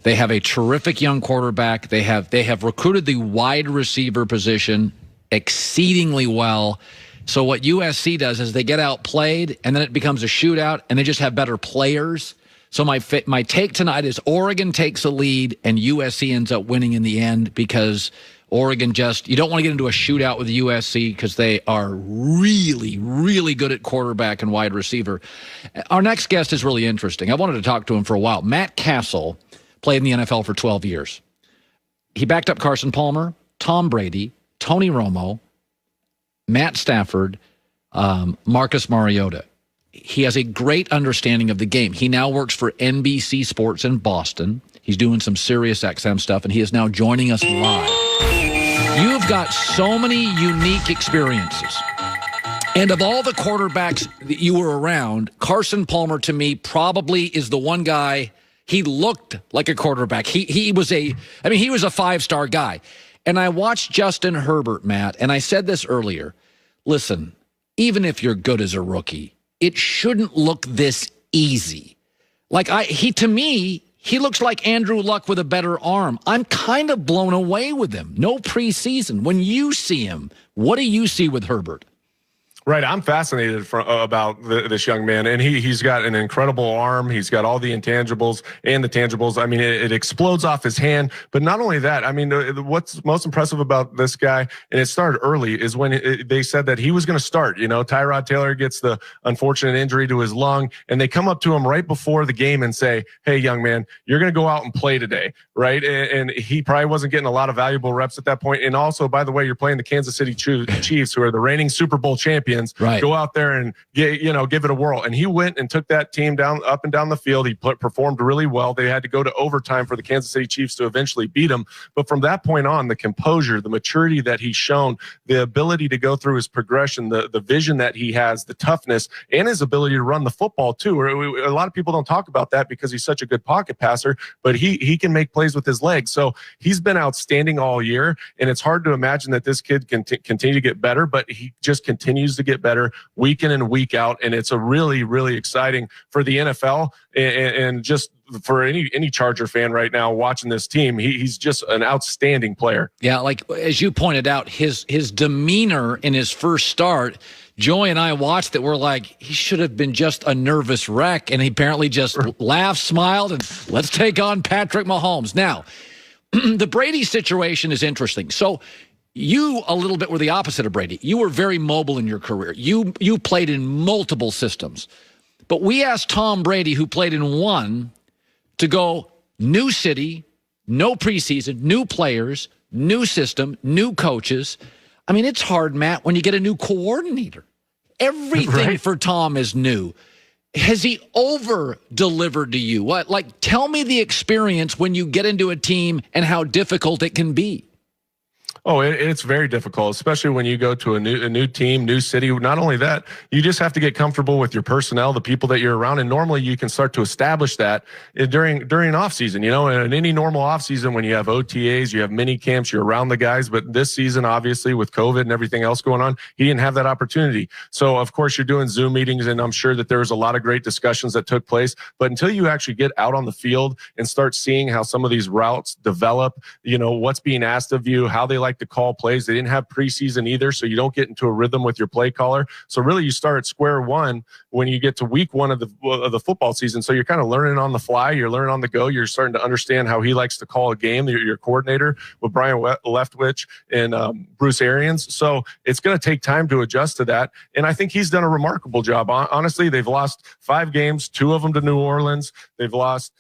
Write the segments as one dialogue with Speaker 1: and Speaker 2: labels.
Speaker 1: They have a terrific young quarterback. They have recruited the wide receiver position exceedingly well. So what USC does is they get outplayed, and then it becomes a shootout, and they just have better players. So my take tonight is Oregon takes a lead, and USC ends up winning in the end because Oregon you don't want to get into a shootout with USC because they are really, really good at quarterback and wide receiver. Our next guest is really interesting. I wanted to talk to him for a while. Matt Cassel played in the NFL for 12 years. He backed up Carson Palmer, Tom Brady, Tony Romo, Matt Stafford, Marcus Mariota. He has a great understanding of the game. He now works for NBC Sports in Boston. He's doing some Sirius XM stuff, and he is now joining us live. You've got so many unique experiences. And of all the quarterbacks that you were around, Carson Palmer, to me, probably is the one guy. He looked like a quarterback. He was a 5-star guy. And I watched Justin Herbert, Matt, and I said this earlier. Listen, even if you're good as a rookie, it shouldn't look this easy. To me, he looks like Andrew Luck with a better arm. I'm kind of blown away with him. No preseason. When you see him, what do you see with Herbert?
Speaker 2: Right, I'm fascinated about this young man, and he's got an incredible arm. He's got all the intangibles and the tangibles. I mean, it explodes off his hand. But not only that, I mean, what's most impressive about this guy, and it started early, is when they said that he was going to start. You know, Tyrod Taylor gets the unfortunate injury to his lung, and they come up to him right before the game and say, "Hey, young man, you're going to go out and play today," right? And he probably wasn't getting a lot of valuable reps at that point. And also, by the way, you're playing the Kansas City Chiefs, who are the reigning Super Bowl champions.
Speaker 1: Right.
Speaker 2: Go out there and give it a whirl. And he went and took that team up and down the field. He performed really well. They had to go to overtime for the Kansas City Chiefs to eventually beat him. But from that point on, the composure, the maturity that he's shown, the ability to go through his progression, the vision that he has, the toughness, and his ability to run the football too. A lot of people don't talk about that because he's such a good pocket passer, but he can make plays with his legs. So he's been outstanding all year, and it's hard to imagine that this kid can continue to get better, but he just continues to get better week in and week out, and it's a really, really exciting for the NFL and just for any Charger fan right now watching this team. He's just an outstanding player. Yeah, like as you pointed out, his demeanor in his first start, Joey and I watched it. We're like, he should have been just a nervous wreck, and he apparently just laughed, smiled, and let's take on Patrick Mahomes. Now, the Brady situation is interesting. So you a little bit were the opposite of Brady. You were very mobile in your career. You played in multiple systems. But we asked Tom Brady, who played in one, to go new city, no preseason, new players, new system, new coaches. I mean, it's hard, Matt, when you get a new coordinator. Everything for Tom is new. Has he over-delivered to you? Tell me the experience when you get into a team and how difficult it can be. Oh, it's very difficult, especially when you go to a new team, new city. Not only that, you just have to get comfortable with your personnel, the people that you're around, and normally you can start to establish that during off season. You know, in any normal off season, when you have OTAs, you have mini camps, you're around the guys. But this season, obviously, with COVID and everything else going on, he didn't have that opportunity. So, of course, you're doing Zoom meetings, and I'm sure that there was a lot of great discussions that took place. But until you actually get out on the field and start seeing how some of these routes develop, you know, what's being asked of you, how they like to call plays. They didn't have preseason either, so you don't get into a rhythm with your play caller. So really, you start at square one when you get to week one of the football season. So you're kind of learning on the fly. You're learning on the go. You're starting to understand how he likes to call a game. Your coordinator with Brian Leftwich and Bruce Arians. So it's going to take time to adjust to that. And I think he's done a remarkable job. Honestly, they've lost 5 games, 2 of them to New Orleans. They've lost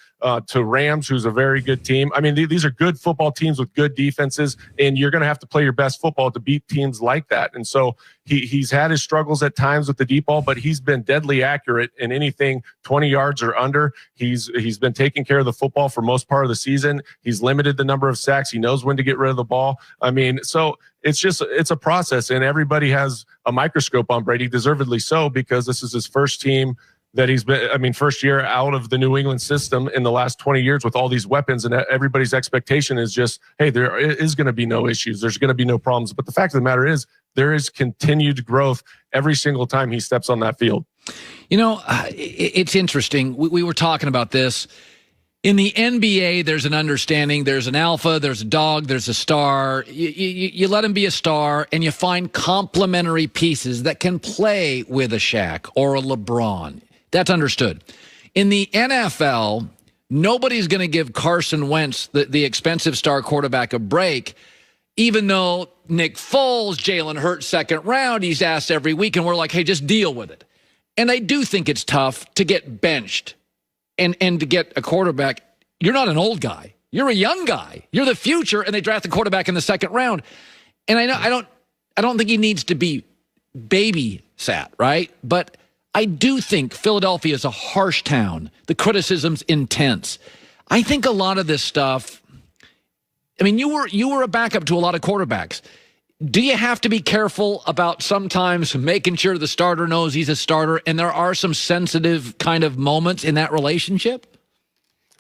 Speaker 2: to Rams, who's a very good team. I mean, these are good football teams with good defenses, and you're going to have to play your best football to beat teams like that. And so he's had his struggles at times with the deep ball, but he's been deadly accurate in anything 20 yards or under. He's been taking care of the football for most part of the season. He's limited the number of sacks. He knows when to get rid of the ball. I mean, so it's a process, and everybody has a microscope on Brady, deservedly so, because this is his first team that he's been, first year out of the New England system in the last 20 years with all these weapons, and everybody's expectation is just, hey, there is going to be no issues. There's going to be no problems. But the fact of the matter is there is continued growth every single time he steps on that field. You know, it's interesting. We were talking about this.
Speaker 1: In the NBA, there's an understanding. There's an alpha, there's a dog, there's a star. You let him be a star, and you find complementary pieces that can play with a Shaq or a LeBron. That's understood. In the NFL, nobody's going to give Carson Wentz, the expensive star quarterback, a break, even though Nick Foles, Jalen Hurts, second round, he's asked every week, and we're like, hey, just deal with it. And I do think it's tough to get benched. And to get a quarterback. You're not an old guy. You're a young guy. You're the future, and they draft the quarterback in the second round. And I don't think he needs to be babysat, right? But I do think Philadelphia is a harsh town. The criticism's intense. I think a lot of this stuff. I mean, you were a backup to a lot of quarterbacks. Do you have to be careful about sometimes making sure the starter knows he's a starter, and there are some sensitive kind of moments in that relationship?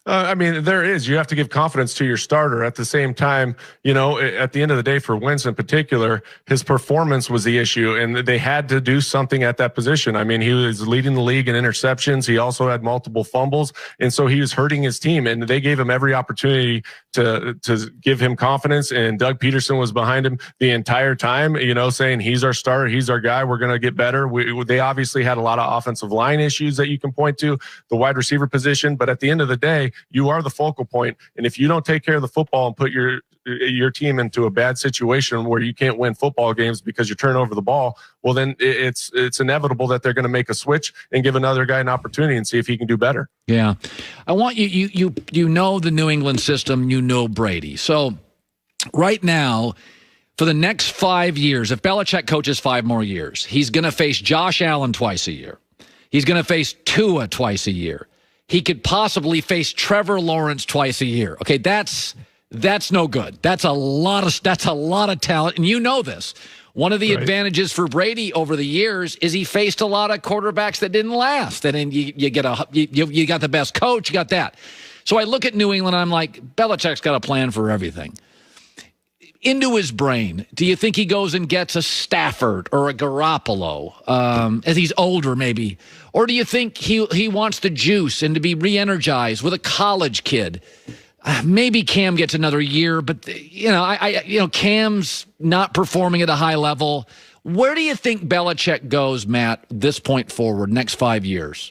Speaker 2: I mean, there is. You have to give confidence to your starter. At the same time, at the end of the day, for Wentz in particular, his performance was the issue, and they had to do something at that position. I mean, he was leading the league in interceptions. He also had multiple fumbles, and so he was hurting his team, and they gave him every opportunity to give him confidence, and Doug Peterson was behind him the entire time, saying he's our starter, he's our guy, we're going to get better. They obviously had a lot of offensive line issues that you can point to, the wide receiver position, but at the end of the day, you are the focal point, and if you don't take care of the football and put your team into a bad situation where you can't win football games because you turn over the ball, well, then it's inevitable that they're going to make a switch and give another guy an opportunity and see if he can do better.
Speaker 1: Yeah. I want you know the New England system, Brady. So right now, for the next 5 years, if Belichick coaches 5 more years, he's going to face Josh Allen twice a year. He's going to face Tua twice a year. He could possibly face Trevor Lawrence twice a year. Okay, that's no good. That's a lot of talent, and you know this. One of the advantages for Brady over the years is he faced a lot of quarterbacks that didn't last, and then you got the best coach, you got that. So I look at New England, and I'm like, Belichick's got a plan for everything. Into his brain, do you think he goes and gets a Stafford or a Garoppolo as he's older maybe? Or do you think he wants the juice and to be re-energized with a college kid? Maybe Cam gets another year, but Cam's not performing at a high level. Where do you think Belichick goes, Matt, this point forward, next 5 years?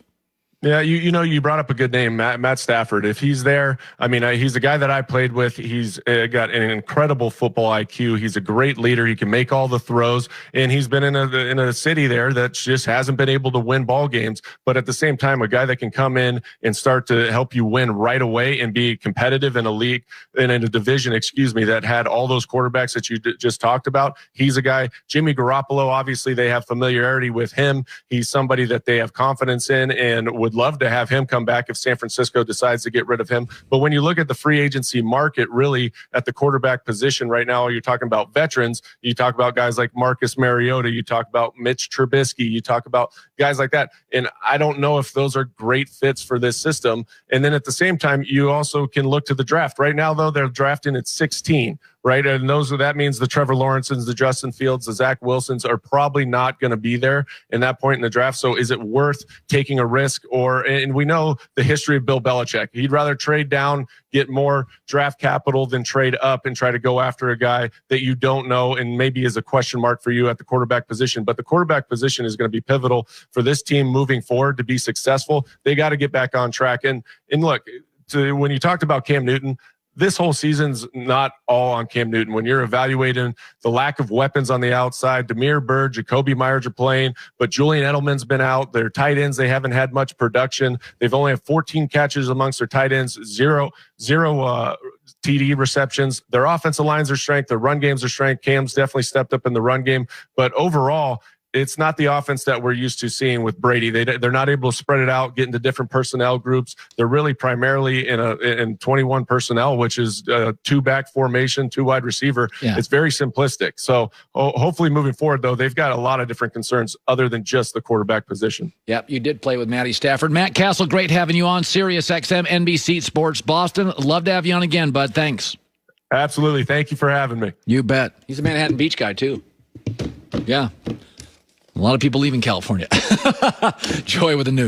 Speaker 2: Yeah, you brought up a good name, Matt Stafford. If he's there, I mean, he's a guy that I played with. He's got an incredible football IQ. He's a great leader. He can make all the throws, and he's been in a city there that just hasn't been able to win ball games. But at the same time, a guy that can come in and start to help you win right away and be competitive in a league and in a division, that had all those quarterbacks that you just talked about. He's a guy. Jimmy Garoppolo, obviously, they have familiarity with him. He's somebody that they have confidence in and would love to have him come back if San Francisco decides to get rid of him. But when you look at the free agency market, really at the quarterback position right now, you're talking about veterans. You talk about guys like Marcus Mariota. You talk about Mitch Trubisky. You talk about guys like that. And I don't know if those are great fits for this system. And then at the same time, you also can look to the draft. Right now, though, they're drafting at 16. Right. And that means the Trevor Lawrences, the Justin Fields, the Zach Wilsons are probably not going to be there in that point in the draft. So is it worth taking a risk? And we know the history of Bill Belichick. He'd rather trade down, get more draft capital than trade up and try to go after a guy that you don't know and maybe is a question mark for you at the quarterback position. But the quarterback position is going to be pivotal for this team moving forward to be successful. They got to get back on track. And look, when you talked about Cam Newton, this whole season's not all on Cam Newton. When you're evaluating the lack of weapons on the outside, Damiere Byrd, Jacoby Myers are playing, but Julian Edelman's been out. Their tight ends, they haven't had much production. They've only had 14 catches amongst their tight ends, zero TD receptions. Their offensive lines are strength. Their run games are strength. Cam's definitely stepped up in the run game. But overall, it's not the offense that we're used to seeing with Brady. They're not able to spread it out, get into different personnel groups. They're really primarily in 21 personnel, which is 2-back formation, 2 wide receiver. Yeah. It's very simplistic. So hopefully moving forward, though, they've got a lot of different concerns other than just the quarterback position. Yep,
Speaker 1: you did play with Matty Stafford. Matt Cassel, great having you on. Sirius XM, NBC Sports Boston. Love to have you on again, bud. Thanks.
Speaker 2: Absolutely. Thank you for having me.
Speaker 1: You bet. He's a Manhattan Beach guy, too. Yeah. A lot of people leaving California. Joy with the news.